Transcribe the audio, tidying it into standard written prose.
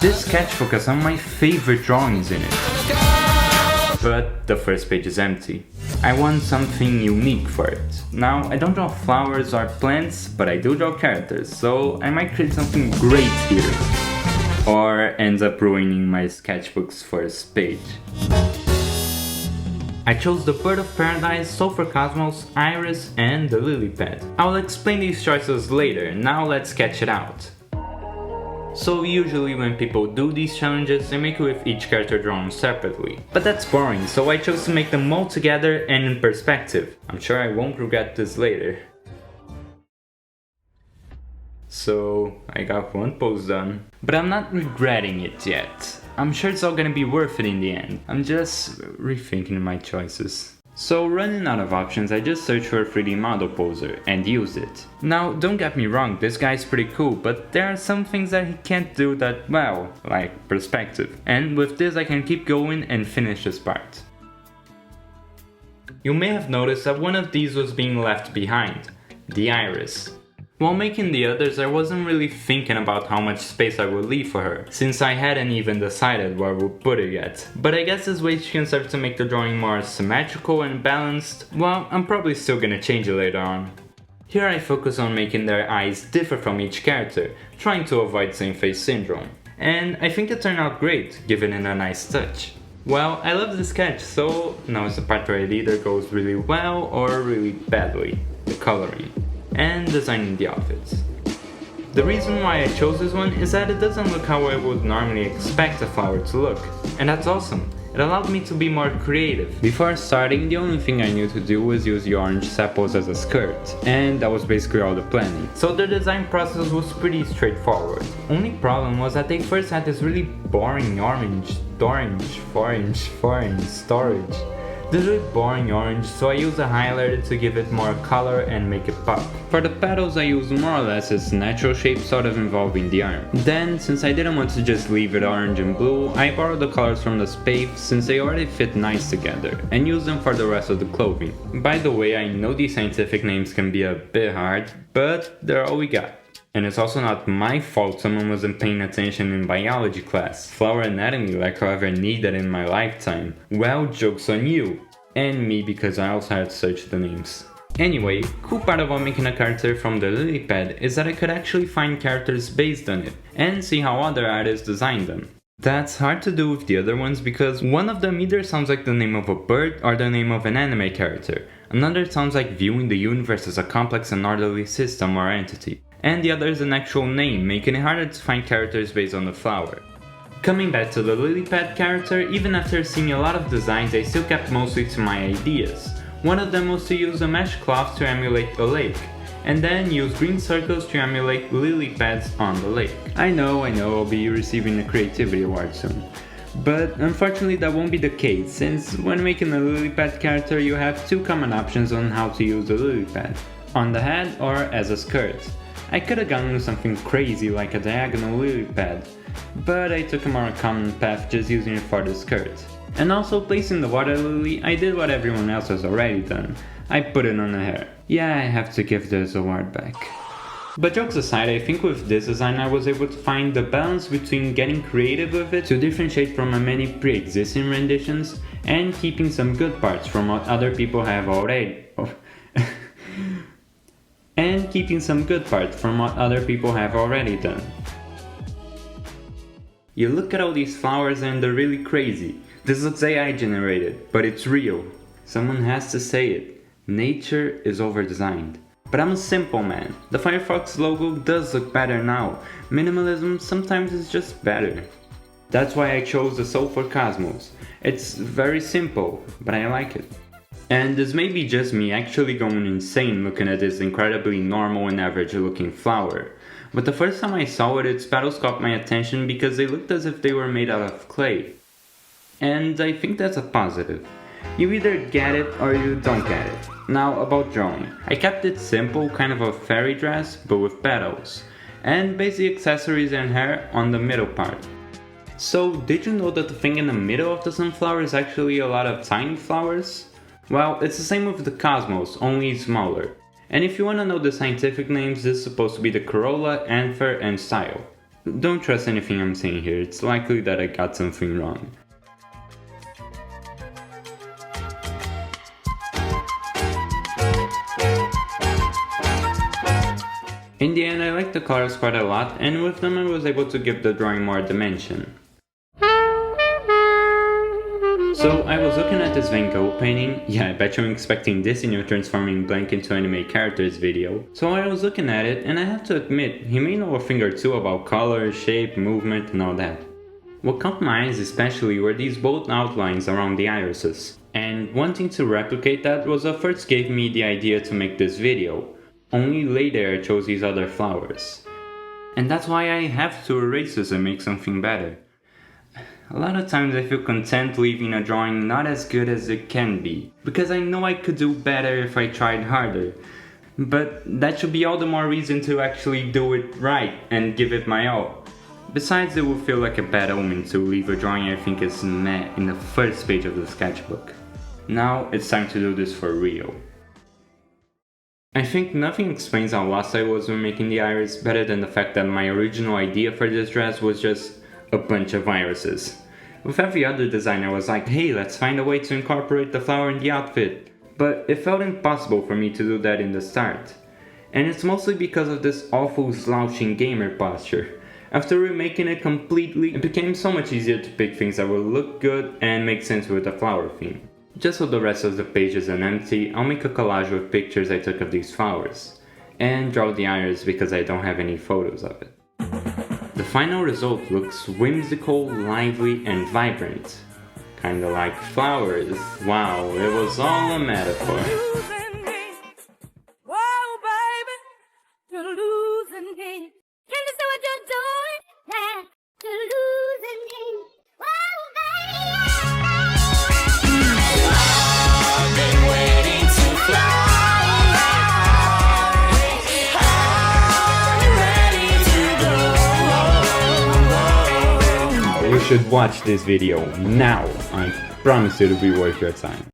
This sketchbook has some of my favorite drawings in it. But the first page is empty. I want something unique for it. Now, I don't draw flowers or plants, but I do draw characters, so I might create something great here. Or ends up ruining my sketchbook's first page. I chose the Bird of Paradise, Sulfur Cosmos, Iris, and the lily pad. I will explain these choices later, now let's sketch it out. So usually when people do these challenges, they make it with each character drawn separately. But that's boring, so I chose to make them all together and in perspective. I'm sure I won't regret this later. So I got one pose done, but I'm not regretting it yet. I'm sure it's all gonna be worth it in the end. I'm just rethinking my choices. So running out of options, I just searched for a 3D model poser and used it. Now don't get me wrong, this guy's pretty cool, but there are some things that he can't do that well, like perspective. And with this I can keep going and finish this part. You may have noticed that one of these was being left behind, the iris. While making the others, I wasn't really thinking about how much space I would leave for her, since I hadn't even decided where I would put it yet. But I guess this way she can serve to make the drawing more symmetrical and balanced. Well, I'm probably still gonna change it later on. Here I focus on making their eyes differ from each character, trying to avoid same face syndrome. And I think it turned out great, giving it a nice touch. Well, I love the sketch, so now it's the part where it either goes really well or really badly, the coloring and designing the outfits. The reason why I chose this one is that it doesn't look how I would normally expect a flower to look, and that's awesome. It allowed me to be more creative. Before starting, the only thing I knew to do was use the orange sepals as a skirt, and that was basically all the planning. So the design process was pretty straightforward. Only problem was that they first had this really boring orange storage. This really boring orange, so I used a highlighter to give it more color and make it pop. For the petals I used more or less its natural shape sort of involving the arm. Then, since I didn't want to just leave it orange and blue, I borrowed the colors from the spade since they already fit nice together, and used them for the rest of the clothing. By the way, I know these scientific names can be a bit hard, but they're all we got. And it's also not my fault someone wasn't paying attention in biology class. Flower anatomy like I ever needed in my lifetime. Well, joke's on you. And me because I also had to search the names. Anyway, cool part about making a character from the lily pad is that I could actually find characters based on it and see how other artists designed them. That's hard to do with the other ones because one of them either sounds like the name of a bird or the name of an anime character. Another sounds like viewing the universe as a complex and orderly system or entity. And the other is an actual name, making it harder to find characters based on the flower. Coming back to the lily pad character, even after seeing a lot of designs I still kept mostly to my ideas. One of them was to use a mesh cloth to emulate a lake, and then use green circles to emulate lily pads on the lake. I know, I'll be receiving a creativity award soon. But unfortunately that won't be the case, since when making a lily pad character you have two common options on how to use the lily pad. On the head or as a skirt. I could have gone with something crazy like a diagonal lily pad, but I took a more common path just using it for the skirt. And also placing the water lily, I did what everyone else has already done. I put it on the hair. Yeah, I have to give this award back. But jokes aside, I think with this design I was able to find the balance between getting creative with it to differentiate from my many pre-existing renditions and keeping some good parts from what other people have already done. You look at all these flowers and they're really crazy. This looks AI generated, but it's real. Someone has to say it. Nature is over-designed. But I'm a simple man. The Firefox logo does look better now. Minimalism sometimes is just better. That's why I chose the Sulfur Cosmos. It's very simple, but I like it. And this may be just me actually going insane looking at this incredibly normal and average looking flower. But the first time I saw it, its petals caught my attention because they looked as if they were made out of clay. And I think that's a positive. You either get it or you don't get it. Now about drawing. I kept it simple, kind of a fairy dress, but with petals. And basic accessories and hair on the middle part. So did you know that the thing in the middle of the sunflower is actually a lot of tiny flowers? Well, it's the same with the cosmos, only smaller. And if you want to know the scientific names, this is supposed to be the corolla, anther, and style. Don't trust anything I'm saying here, it's likely that I got something wrong. In the end, I liked the colors quite a lot, and with them I was able to give the drawing more dimension. So I was looking at this Van Gogh painting. Yeah, I bet you're expecting this in your transforming blank into anime characters video. So I was looking at it, and I have to admit, he may know a thing or two about color, shape, movement and all that. What caught my eyes especially were these bold outlines around the irises. And wanting to replicate that was what first gave me the idea to make this video. Only later I chose these other flowers. And that's why I have to erase this and make something better. A lot of times I feel content leaving a drawing not as good as it can be, because I know I could do better if I tried harder. But that should be all the more reason to actually do it right and give it my all. Besides, it would feel like a bad omen to leave a drawing I think is meh in the first page of the sketchbook. Now it's time to do this for real. I think nothing explains how lost I was when making the iris better than the fact that my original idea for this dress was just a bunch of irises. With every other design I was like, hey, let's find a way to incorporate the flower in the outfit. But it felt impossible for me to do that in the start. And it's mostly because of this awful slouching gamer posture. After remaking it completely, it became so much easier to pick things that will look good and make sense with the flower theme. Just so the rest of the page isn't empty, I'll make a collage with pictures I took of these flowers. And draw the iris because I don't have any photos of it. The final result looks whimsical, lively, and vibrant. Kinda like flowers. Wow, it was all a metaphor. You should watch this video now. I promise it'll be worth your time.